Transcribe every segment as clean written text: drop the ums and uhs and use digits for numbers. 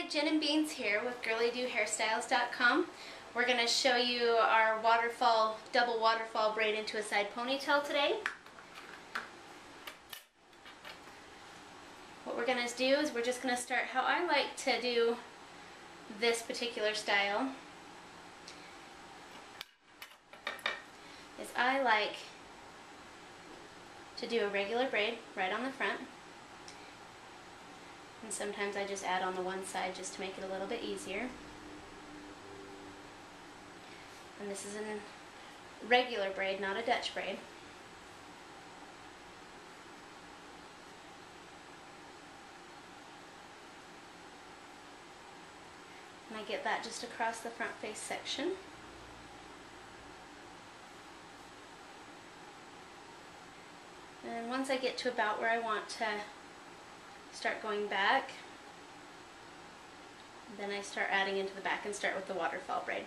Hi, Jen and Beans here with GirlyDoHairstyles.com. We're going to show you our double waterfall braid into a side ponytail today. What we're going to do is we're just going to start how I like to do this particular style. Is I like to do a regular braid right on the front. And sometimes I just add on the one side just to make it a little bit easier. And this is a regular braid, not a Dutch braid. And I get that just across the front face section. And once I get to about where I want to start going back, then I start adding into the back and start with the waterfall braid.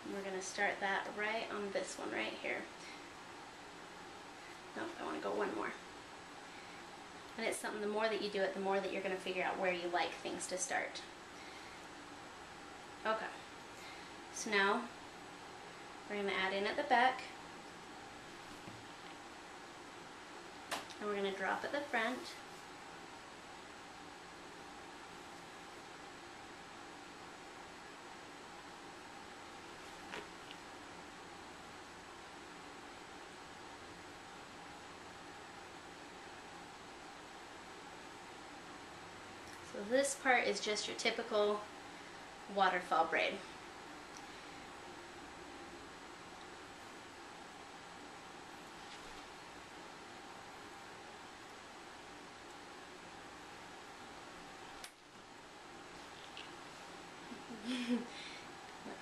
And we're going to start that right on this one right here. Nope, I want to go one more. And it's something, the more that you do it, the more that you're going to figure out where you like things to start. Okay, so now we're going to add in at the back. And we're going to drop at the front. So this part is just your typical waterfall braid.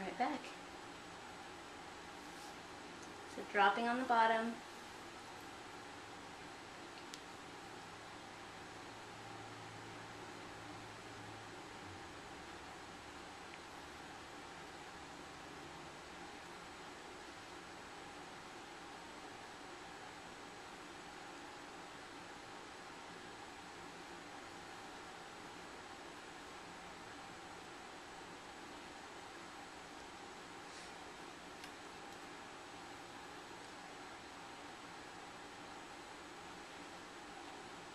Right back. So dropping on the bottom.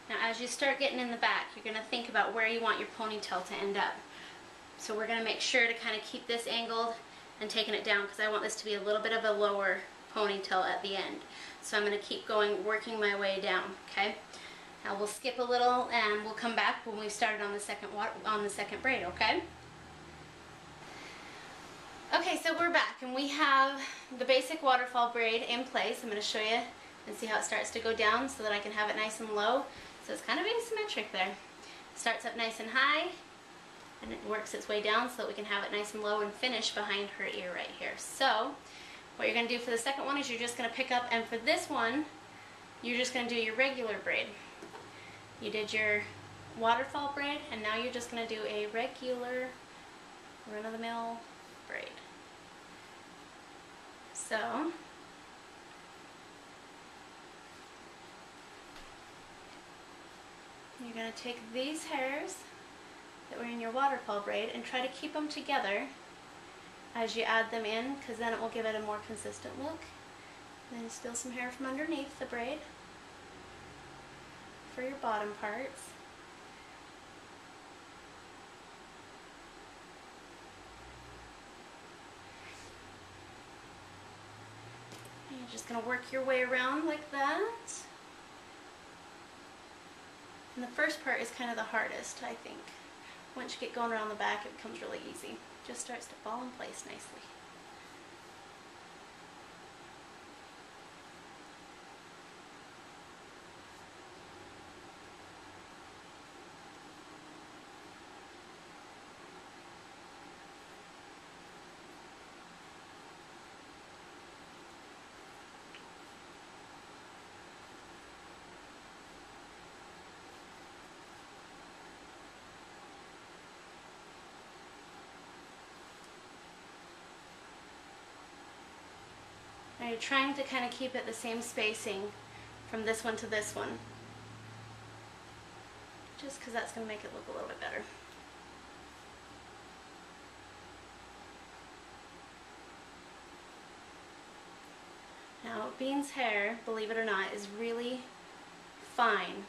Now as you start getting in the back, you're going to think about where you want your ponytail to end up. So we're going to make sure to kind of keep this angled and taking it down because I want this to be a little bit of a lower ponytail at the end. So I'm going to keep going, working my way down, okay? Now we'll skip a little and we'll come back when we started on the second braid, okay? Okay, so we're back and we have the basic waterfall braid in place. I'm going to show you and see how it starts to go down so that I can have it nice and low. So it's kind of asymmetric there. Starts up nice and high and it works its way down so that we can have it nice and low and finish behind her ear right here. So what you're going to do for the second one is you're just going to pick up, and for this one you're just going to do your regular braid. You did your waterfall braid and now you're just going to do a regular run-of-the-mill braid. So you're going to take these hairs that were in your waterfall braid and try to keep them together as you add them in, because then it will give it a more consistent look. And then steal some hair from underneath the braid for your bottom parts. And you're just going to work your way around like that. And the first part is kind of the hardest, I think. Once you get going around the back, it becomes really easy. Just starts to fall in place nicely. Now you're trying to kind of keep it the same spacing from this one to this one. just because that's going to make it look a little bit better. Now, Bean's hair, believe it or not, is really fine.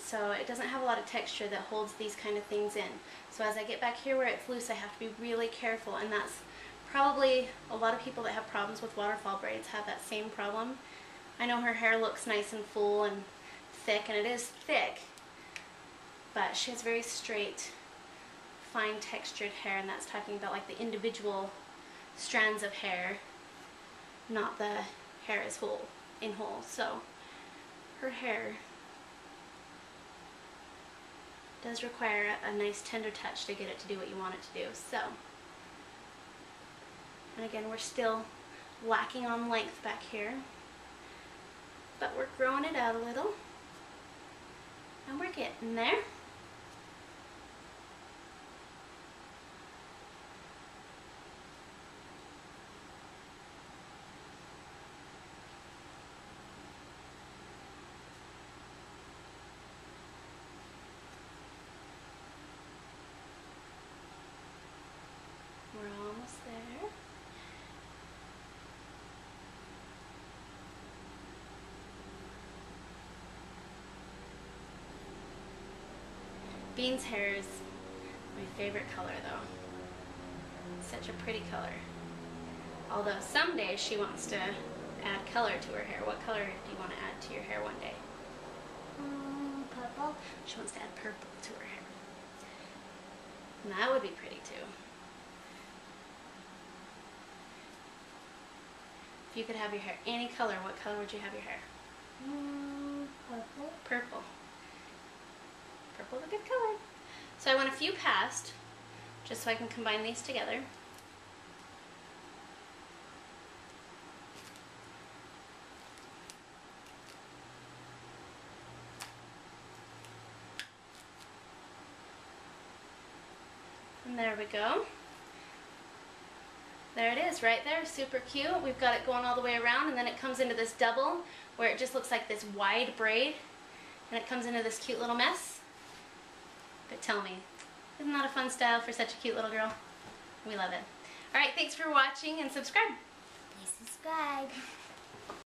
So it doesn't have a lot of texture that holds these kind of things in. So as I get back here where it's loose, I have to be really careful, and that's probably a lot of people that have problems with waterfall braids have that same problem. I know her hair looks nice and full and thick, and it is thick, but she has very straight, fine textured hair, and that's talking about like the individual strands of hair, not the hair as whole, in whole. So her hair does require a nice tender touch to get it to do what you want it to do. So, and again, we're still lacking on length back here, but we're growing it out a little, and we're getting there. We're almost there. Bean's hair is my favorite color though. It's such a pretty color. Although some days she wants to add color to her hair. What color do you want to add to your hair one day? Purple. She wants to add purple to her hair. And that would be pretty too. If you could have your hair any color, what color would you have your hair? Purple. Purple. Purple's a good color. So I want a few passed, just so I can combine these together. And there we go. There it is, right there, super cute. We've got it going all the way around, and then it comes into this double where it just looks like this wide braid, and it comes into this cute little mess. But tell me, isn't that a fun style for such a cute little girl? We love it. All right, thanks for watching, and subscribe. Please subscribe.